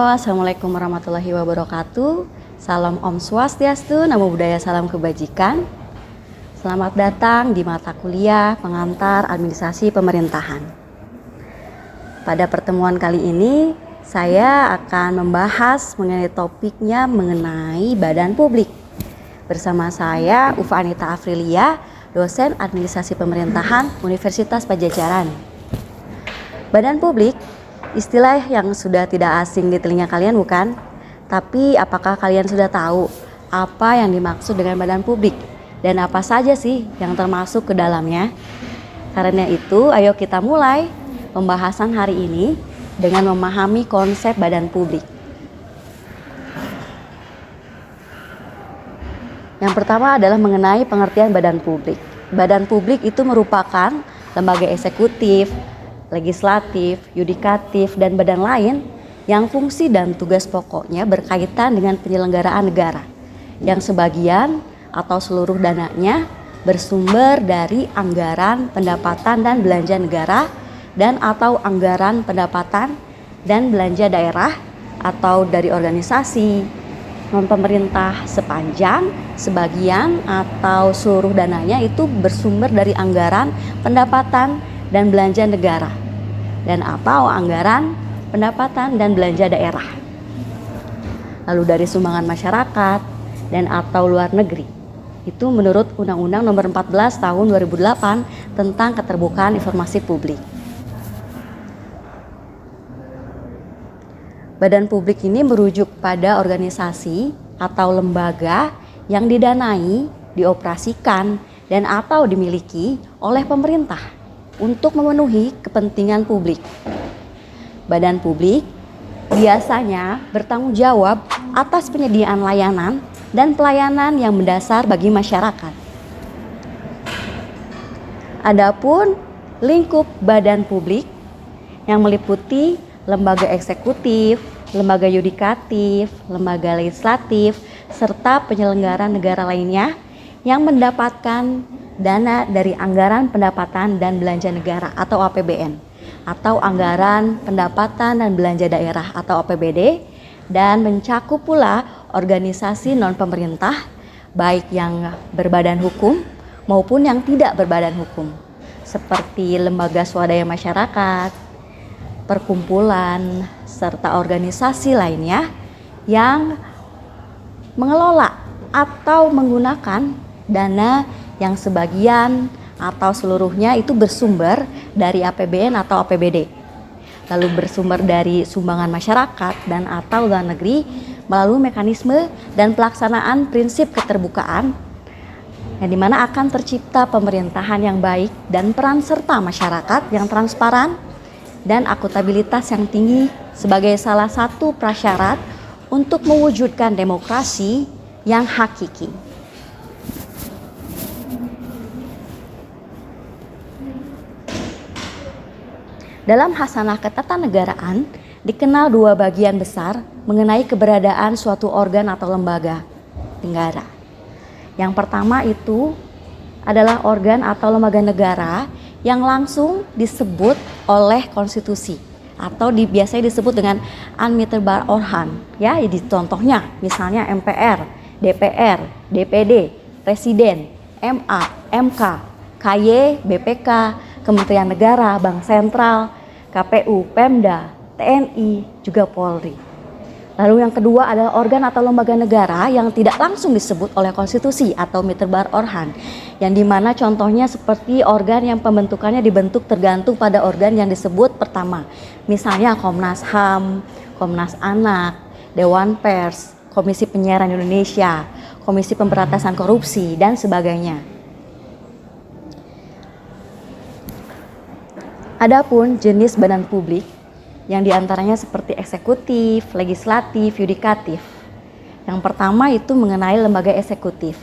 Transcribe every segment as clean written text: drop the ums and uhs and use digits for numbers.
Assalamualaikum warahmatullahi wabarakatuh. Salam Om Swastiastu, Namo Buddhaya, salam kebajikan. Selamat datang di mata kuliah pengantar administrasi pemerintahan. Pada pertemuan kali ini, saya akan membahas mengenai topiknya mengenai badan publik. Bersama saya, Ufa Anita Afrilia, dosen administrasi pemerintahan Universitas Padjadjaran. Badan publik, istilah yang sudah tidak asing di telinga kalian bukan? Tapi apakah kalian sudah tahu apa yang dimaksud dengan badan publik? Dan apa saja sih yang termasuk ke dalamnya? Karena itu, ayo kita mulai pembahasan hari ini dengan memahami konsep badan publik. Yang pertama adalah mengenai pengertian badan publik. Badan publik itu merupakan lembaga eksekutif, legislatif, yudikatif, dan badan lain yang fungsi dan tugas pokoknya berkaitan dengan penyelenggaraan negara, yang sebagian atau seluruh dananya bersumber dari anggaran pendapatan dan belanja negara dan atau anggaran pendapatan dan belanja daerah atau dari organisasi non-pemerintah, sepanjang sebagian atau seluruh dananya itu bersumber dari anggaran pendapatan dan belanja negara dan atau anggaran pendapatan dan belanja daerah, lalu dari sumbangan masyarakat dan atau luar negeri. Itu menurut Undang-Undang Nomor 14 Tahun 2008 tentang Keterbukaan Informasi Publik. Badan publik ini merujuk pada organisasi atau lembaga yang didanai, dioperasikan, dan atau dimiliki oleh pemerintah untuk memenuhi kepentingan publik. Badan publik biasanya bertanggung jawab atas penyediaan layanan dan pelayanan yang mendasar bagi masyarakat. Adapun lingkup badan publik yang meliputi lembaga eksekutif, lembaga yudikatif, lembaga legislatif, serta penyelenggara negara lainnya yang mendapatkan dana dari anggaran pendapatan dan belanja negara atau APBN, atau anggaran pendapatan dan belanja daerah atau APBD, dan mencakup pula organisasi non-pemerintah baik yang berbadan hukum maupun yang tidak berbadan hukum, seperti lembaga swadaya masyarakat, perkumpulan, serta organisasi lainnya yang mengelola atau menggunakan dana yang sebagian atau seluruhnya itu bersumber dari APBN atau APBD, lalu bersumber dari sumbangan masyarakat dan atau luar negeri melalui mekanisme dan pelaksanaan prinsip keterbukaan, yang dimana akan tercipta pemerintahan yang baik dan peran serta masyarakat yang transparan dan akuntabilitas yang tinggi sebagai salah satu prasyarat untuk mewujudkan demokrasi yang hakiki. Dalam Hasanah Ketatanegaraan dikenal dua bagian besar mengenai keberadaan suatu organ atau lembaga negara. Yang pertama itu adalah organ atau lembaga negara yang langsung disebut oleh konstitusi atau biasanya disebut dengan unmitterbar organ. Ya, jadi contohnya misalnya MPR, DPR, DPD, Presiden, MA, MK, KY, BPK, Kementerian Negara, Bank Sentral, KPU, Pemda, TNI, juga Polri. Lalu yang kedua adalah organ atau lembaga negara yang tidak langsung disebut oleh konstitusi atau mitterbar organ, yang dimana contohnya seperti organ yang pembentukannya dibentuk tergantung pada organ yang disebut pertama, misalnya Komnas HAM, Komnas Anak, Dewan Pers, Komisi Penyiaran Indonesia, Komisi Pemberantasan Korupsi, dan sebagainya. Adapun jenis badan publik yang diantaranya seperti eksekutif, legislatif, yudikatif. Yang pertama itu mengenai lembaga eksekutif.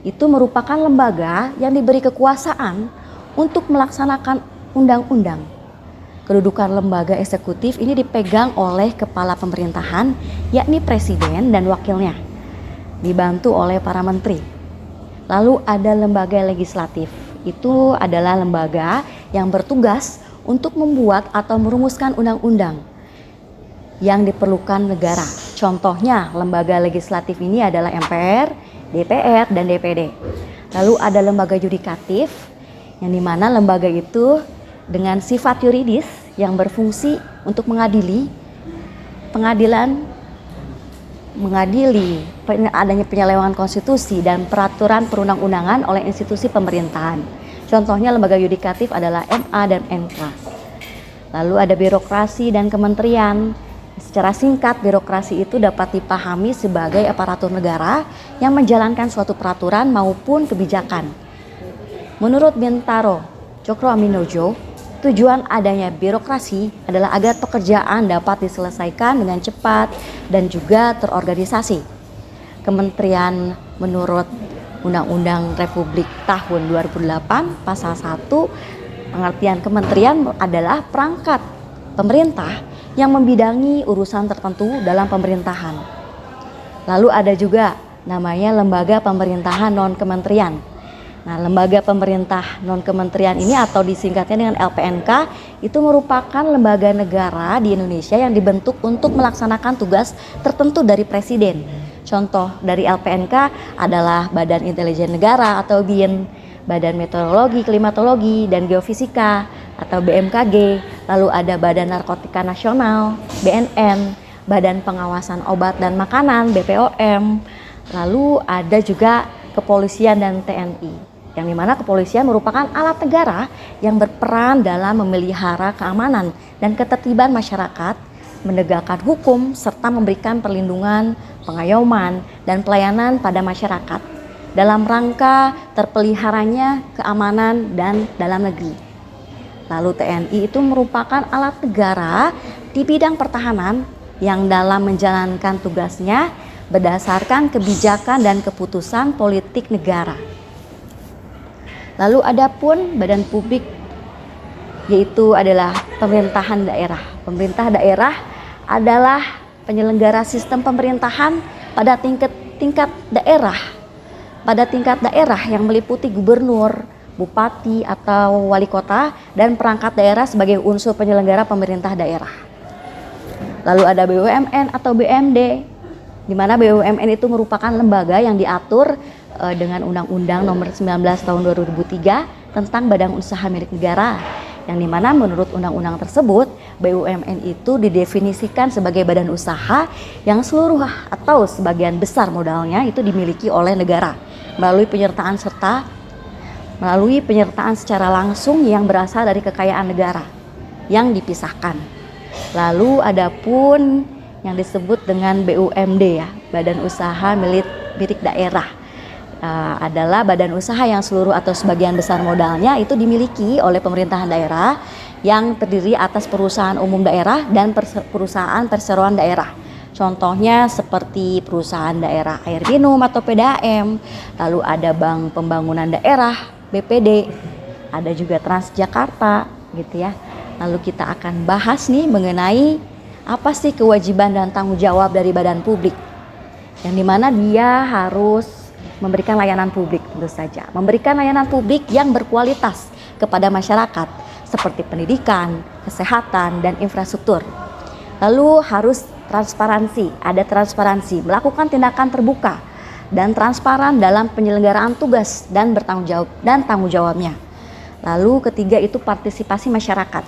Itu merupakan lembaga yang diberi kekuasaan untuk melaksanakan undang-undang. Kedudukan lembaga eksekutif ini dipegang oleh kepala pemerintahan, yakni presiden dan wakilnya, dibantu oleh para menteri. Lalu ada lembaga legislatif. Itu adalah lembaga yang bertugas untuk membuat atau merumuskan undang-undang. yang diperlukan negara. Contohnya, lembaga legislatif ini adalah MPR, DPR, dan DPD. Lalu ada lembaga yudikatif, yang dimana lembaga itu dengan sifat yuridis yang berfungsi untuk mengadili adanya penyelewengan konstitusi dan peraturan perundang-undangan oleh institusi pemerintahan. Contohnya lembaga yudikatif adalah MA dan MK. Lalu ada birokrasi dan kementerian. Secara singkat, birokrasi itu dapat dipahami sebagai aparatur negara yang menjalankan suatu peraturan maupun kebijakan. Menurut Bintaro Cokroaminojo, tujuan adanya birokrasi adalah agar pekerjaan dapat diselesaikan dengan cepat dan juga terorganisasi. Kementerian menurut Undang-Undang Republik tahun 2008 pasal 1, pengertian kementerian adalah perangkat pemerintah yang membidangi urusan tertentu dalam pemerintahan. Lalu ada juga namanya lembaga pemerintahan non-kementerian. Nah, lembaga pemerintah non-kementerian ini atau disingkatnya dengan LPNK itu merupakan lembaga negara di Indonesia yang dibentuk untuk melaksanakan tugas tertentu dari presiden. Contoh dari LPNK adalah Badan Intelijen Negara atau BIN, Badan Meteorologi, Klimatologi, dan Geofisika atau BMKG. Lalu ada Badan Narkotika Nasional, BNN, Badan Pengawasan Obat dan Makanan, BPOM. Lalu ada juga kepolisian dan TNI. Yang dimana kepolisian merupakan alat negara yang berperan dalam memelihara keamanan dan ketertiban masyarakat, menegakkan hukum, serta memberikan perlindungan, pengayoman, dan pelayanan pada masyarakat dalam rangka terpeliharanya keamanan dan dalam negeri. Lalu TNI itu merupakan alat negara di bidang pertahanan yang dalam menjalankan tugasnya berdasarkan kebijakan dan keputusan politik negara. Lalu ada pun badan publik, yaitu adalah pemerintahan daerah. Pemerintah daerah adalah penyelenggara sistem pemerintahan pada tingkat daerah. Pada tingkat daerah yang meliputi gubernur, bupati atau wali kota dan perangkat daerah sebagai unsur penyelenggara pemerintah daerah. Lalu ada BUMN atau BUMD, di mana BUMN itu merupakan lembaga yang diatur dengan Undang-Undang Nomor 19 Tahun 2003 tentang Badan Usaha Milik Negara, yang dimana menurut undang-undang tersebut BUMN itu didefinisikan sebagai badan usaha yang seluruh atau sebagian besar modalnya itu dimiliki oleh negara melalui penyertaan secara langsung yang berasal dari kekayaan negara yang dipisahkan. Lalu ada pun yang disebut dengan BUMD ya, Badan Usaha Milik Daerah. Adalah badan usaha yang seluruh atau sebagian besar modalnya itu dimiliki oleh pemerintahan daerah yang terdiri atas perusahaan umum daerah dan perusahaan perseroan daerah. Contohnya seperti perusahaan daerah air minum atau PDAM, lalu ada Bank Pembangunan Daerah BPD, ada juga Transjakarta gitu ya. Lalu kita akan bahas nih mengenai apa sih kewajiban dan tanggung jawab dari badan publik, yang dimana dia harus memberikan layanan publik, tentu saja memberikan layanan publik yang berkualitas kepada masyarakat seperti pendidikan, kesehatan, dan infrastruktur. Lalu harus ada transparansi, melakukan tindakan terbuka dan transparan dalam penyelenggaraan tugas dan tanggung jawabnya. Lalu ketiga itu partisipasi masyarakat.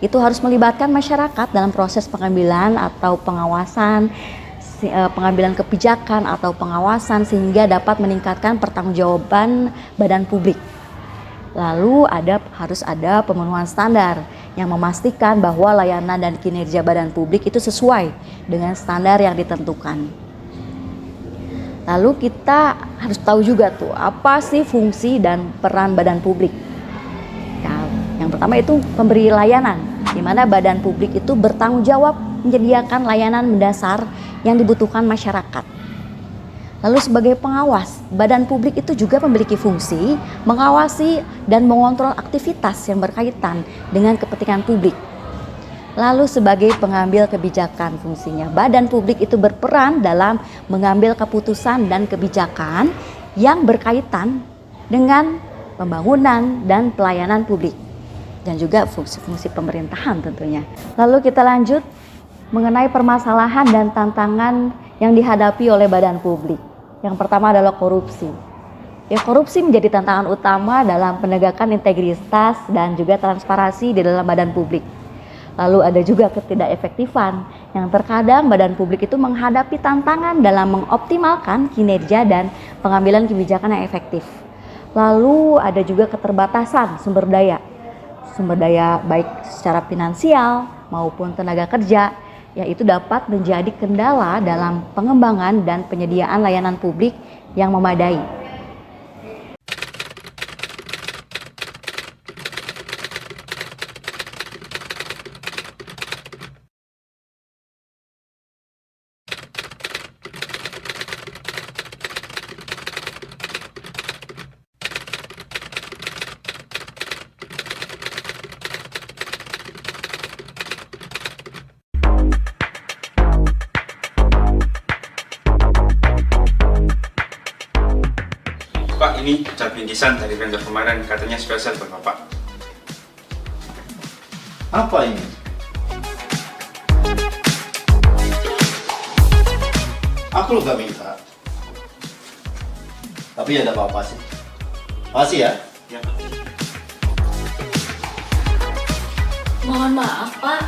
Itu harus melibatkan masyarakat dalam proses pengambilan atau pengawasan pengambilan kebijakan atau pengawasan sehingga dapat meningkatkan pertanggungjawaban badan publik. Lalu harus ada pemenuhan standar yang memastikan bahwa layanan dan kinerja badan publik itu sesuai dengan standar yang ditentukan. Lalu kita harus tahu juga tuh apa sih fungsi dan peran badan publik. Yang pertama itu pemberi layanan, di mana badan publik itu bertanggung jawab menyediakan layanan mendasar yang dibutuhkan masyarakat. Lalu sebagai pengawas, badan publik itu juga memiliki fungsi mengawasi dan mengontrol aktivitas yang berkaitan dengan kepentingan publik. Lalu sebagai pengambil kebijakan, fungsinya badan publik itu berperan dalam mengambil keputusan dan kebijakan yang berkaitan dengan pembangunan dan pelayanan publik dan juga fungsi-fungsi pemerintahan tentunya. Lalu kita lanjut mengenai permasalahan dan tantangan yang dihadapi oleh badan publik. Yang pertama adalah korupsi. Ya, korupsi menjadi tantangan utama dalam penegakan integritas dan juga transparansi di dalam badan publik. Lalu ada juga ketidakefektifan yang terkadang badan publik itu menghadapi tantangan dalam mengoptimalkan kinerja dan pengambilan kebijakan yang efektif. Lalu ada juga keterbatasan sumber daya baik secara finansial maupun tenaga kerja, yaitu dapat menjadi kendala dalam pengembangan dan penyediaan layanan publik yang memadai. Pak, ini cat bingkisan dari vendor kemarin, katanya spesial buat Bapak. Apa ini? Aku lo gak minta. Tapi ada apa-apa sih. Makasih ya. Ya, Pak. Mohon maaf Pak,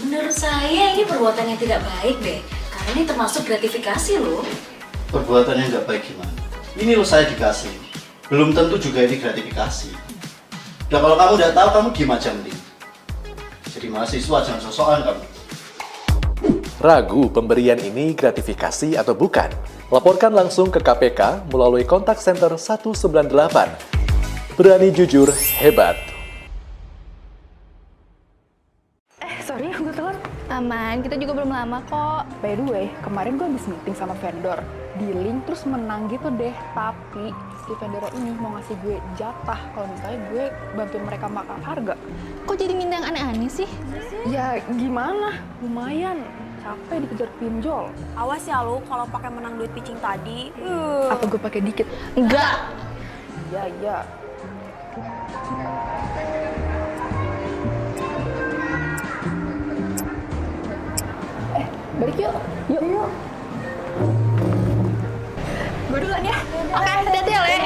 menurut saya ini perbuatan yang tidak baik deh. Karena ini termasuk gratifikasi loh. Perbuatannya nggak baik gimana? Ini lo saya dikasih. Belum tentu juga ini gratifikasi. Udah kalau kamu udah tahu, kamu diem aja mending. Jadi mahasiswa jangan sosokan kamu. Ragu pemberian ini gratifikasi atau bukan? Laporkan langsung ke KPK melalui kontak center 198. Berani jujur, hebat. Sorry, gue telat. Aman, kita juga belum lama kok. By the way, kemarin gue habis meeting sama vendor. Dealing terus menang gitu deh. Tapi si vendor ini mau ngasih gue jatah kalau misalnya gue bantuin mereka makan harga. Kok jadi minta yang aneh-aneh sih? Ya gimana? Lumayan. Capek dikejar pinjol. Awas ya lu kalau pakai menang duit pitching tadi. Apa gue pakai dikit? Enggak. Iya. Balik yuk. Yuk. Gue duluan ya. Oke, hati-hati ya, Le.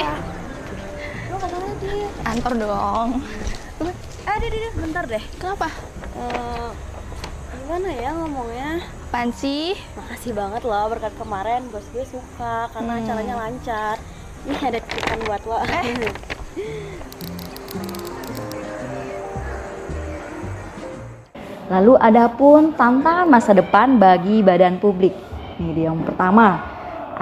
Lu kemana lagi? Kantor dong. Deh, bentar deh. Kenapa? Gimana ya ngomongnya? Apaan sih? Makasih banget loh berkat kemarin, bos gue suka karena acaranya lancar. Ini ada titipan buat lo. Lalu ada pun tantangan masa depan bagi badan publik. Ini dia yang pertama,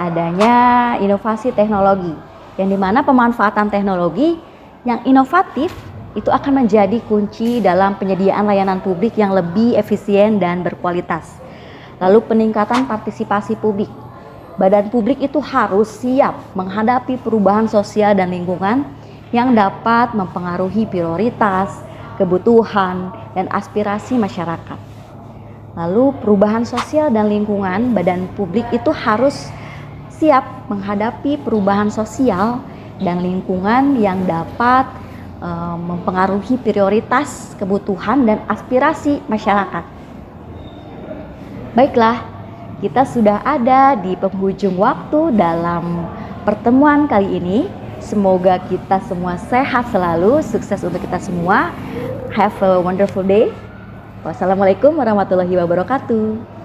adanya inovasi teknologi, yang dimana pemanfaatan teknologi yang inovatif itu akan menjadi kunci dalam penyediaan layanan publik yang lebih efisien dan berkualitas. Lalu peningkatan partisipasi publik. Badan publik itu harus siap menghadapi perubahan sosial dan lingkungan yang dapat mempengaruhi prioritas, kebutuhan, dan aspirasi masyarakat. Lalu perubahan sosial dan lingkungan, badan publik itu harus siap menghadapi perubahan sosial dan lingkungan yang dapat mempengaruhi prioritas, kebutuhan, dan aspirasi masyarakat. Baiklah, kita sudah ada di penghujung waktu dalam pertemuan kali ini. Semoga kita semua sehat selalu, sukses untuk kita semua. Have a wonderful day. Wassalamualaikum warahmatullahi wabarakatuh.